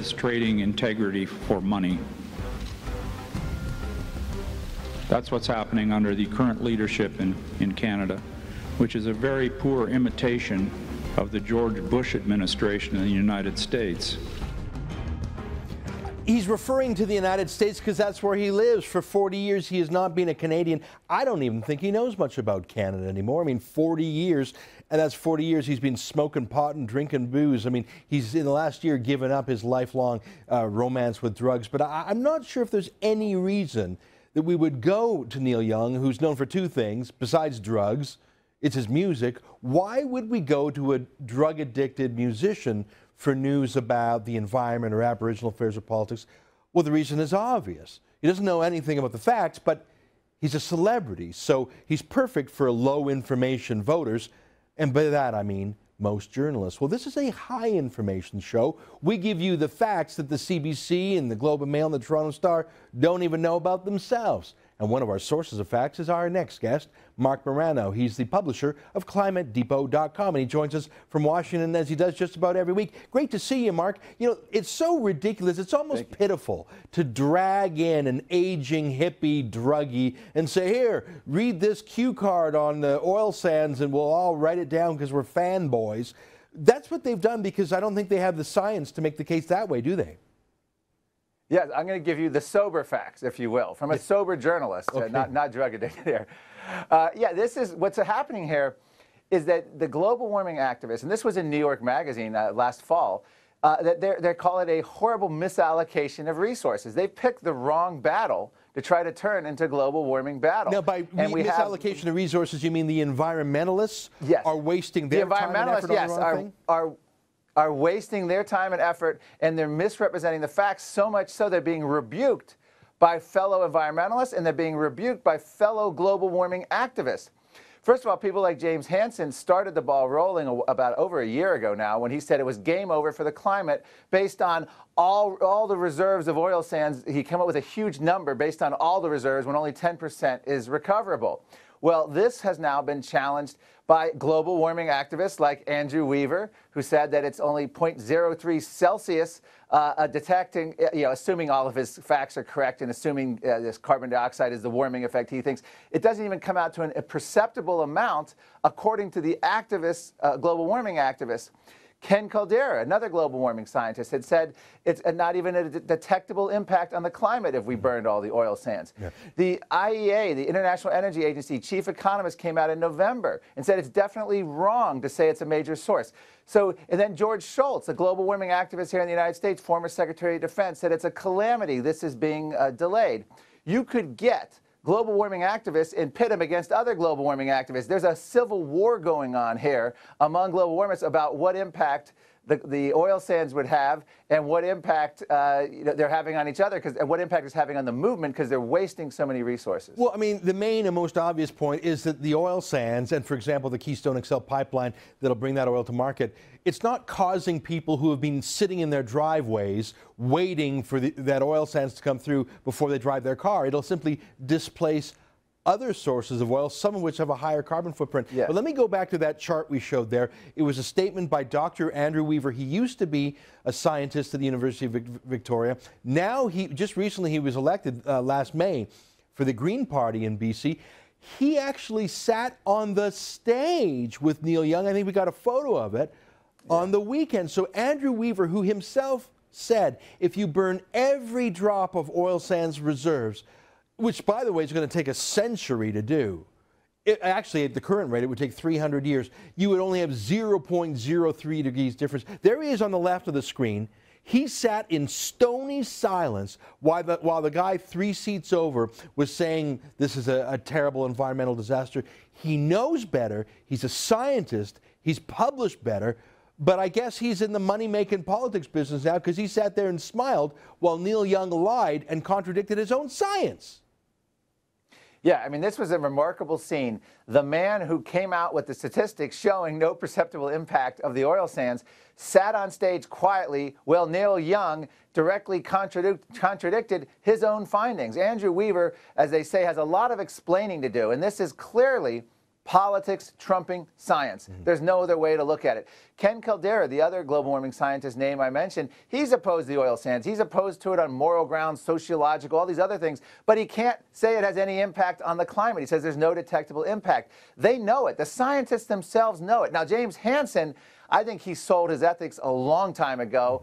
is trading integrity for money. That's what's happening under the current leadership in Canada, which is a very poor imitation of the George Bush administration in the United States. He's referring to the United States because that's where he lives. For 40 years, he has not been a Canadian. I don't even think he knows much about Canada anymore. I mean, 40 years, and that's 40 years he's been smoking pot and drinking booze. I mean, he's in the last year given up his lifelong romance with drugs. But I'm not sure if there's any reason that we would go to Neil Young, who's known for two things besides drugs. It's his music. Why would we go to a drug-addicted musician for news about the environment or Aboriginal affairs or politics? Well, the reason is obvious. He doesn't know anything about the facts, but he's a celebrity, so he's perfect for low-information voters, and by that I mean most journalists. Well, this is a high-information show. We give you the facts that the CBC and the Globe and Mail and the Toronto Star don't even know about themselves. And one of our sources of facts is our next guest, Marc Morano. He's the publisher of ClimateDepot.com, and he joins us from Washington, as he does just about every week. Great to see you, Marc. You know, it's so ridiculous, it's almost pitiful to drag in an aging hippie druggie and say, here, read this cue card on the oil sands and we'll all write it down because we're fanboys. That's what they've done, because I don't think they have the science to make the case that way, do they? Yes, I'm going to give you the sober facts, if you will, from a sober journalist, okay. not drug addicted here. Yeah, this is what's happening here is that the global warming activists, and this was in New York Magazine last fall, that they call it a horrible misallocation of resources. They picked the wrong battle to try to turn into global warming battle. Now, by misallocation of resources, you mean the environmentalists are wasting their time and effort on the wrong thing? Are wasting their time and effort, and they're misrepresenting the facts, so much so they're being rebuked by fellow environmentalists, and they're being rebuked by fellow global warming activists. First of all, people like James Hansen started the ball rolling about over a year ago now, when he said it was game over for the climate based on all the reserves of oil sands. He came up with a huge number based on all the reserves when only 10% is recoverable. Well, this has now been challenged by global warming activists like Andrew Weaver, who said that it's only 0.03 Celsius detecting, assuming all of his facts are correct and assuming this carbon dioxide is the warming effect he thinks. It doesn't even come out to a perceptible amount, according to the activists, global warming activists. Ken Caldera, another global warming scientist, had said it's not even a detectable impact on the climate if we burned all the oil sands. Yeah. The IEA, the International Energy Agency chief economist, came out in November and said it's definitely wrong to say it's a major source. So, and then George Shultz, a global warming activist here in the United States, former Secretary of Defense, said it's a calamity. This is being delayed. You could get global warming activists and pit them against other global warming activists. There's a civil war going on here among global warmers about what impact the oil sands would have and what impact they're having on each other, and what impact it's having on the movement, because they're wasting so many resources. Well, I mean, the main and most obvious point is that the oil sands, and for example, the Keystone XL pipeline that'll bring that oil to market, it's not causing people who have been sitting in their driveways waiting for that oil sands to come through before they drive their car. It'll simply displace other sources of oil, some of which have a higher carbon footprint. Yes. But let me go back to that chart we showed there. It was a statement by Dr. Andrew Weaver. He used to be a scientist at the University of Victoria. Now, just recently he was elected last May for the Green Party in BC. He actually sat on the stage with Neil Young. I think we got a photo of it on the weekend. So Andrew Weaver, who himself said, if you burn every drop of oil sands reserves, which, by the way, is going to take a century to do. Actually, at the current rate, it would take 300 years. You would only have 0.03 degrees difference. There he is on the left of the screen. He sat in stony silence while the guy 3 seats over was saying this is a terrible environmental disaster. He knows better. He's a scientist. He's published better. But I guess he's in the money-making politics business now, because he sat there and smiled while Neil Young lied and contradicted his own science. Yeah, I mean, this was a remarkable scene. The man who came out with the statistics showing no perceptible impact of the oil sands sat on stage quietly while Neil Young directly contradicted his own findings. Andrew Weaver, as they say, has a lot of explaining to do, and this is clearly politics trumping science. There's no other way to look at it. Ken Caldera, the other global warming scientist name I mentioned, he's opposed to the oil sands. He's opposed to it on moral grounds, sociological, all these other things, but he can't say it has any impact on the climate. He says there's no detectable impact. They know it. The scientists themselves know it. Now, James Hansen, I think he sold his ethics a long time ago,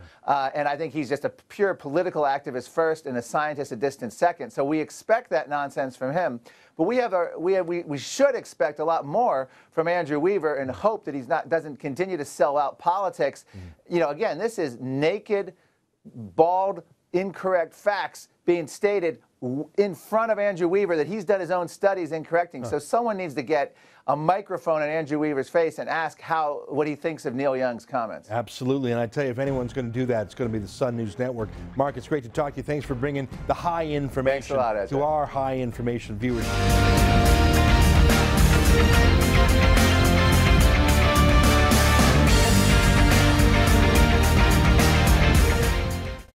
and I think he's just a pure political activist first and a scientist a distant second. So we expect that nonsense from him. But we should expect a lot more from Andrew Weaver and hope that he doesn't continue to sell out politics. You know, again, this is naked, bald, incorrect facts being stated in front of Andrew Weaver that he's done his own studies in correcting. So someone needs to get a microphone in Andrew Weaver's face and ask what he thinks of Neil Young's comments. Absolutely, and I tell you, if anyone's going to do that, it's going to be the Sun News Network. Mark, it's great to talk to you. Thanks for bringing the high information to our high information viewers.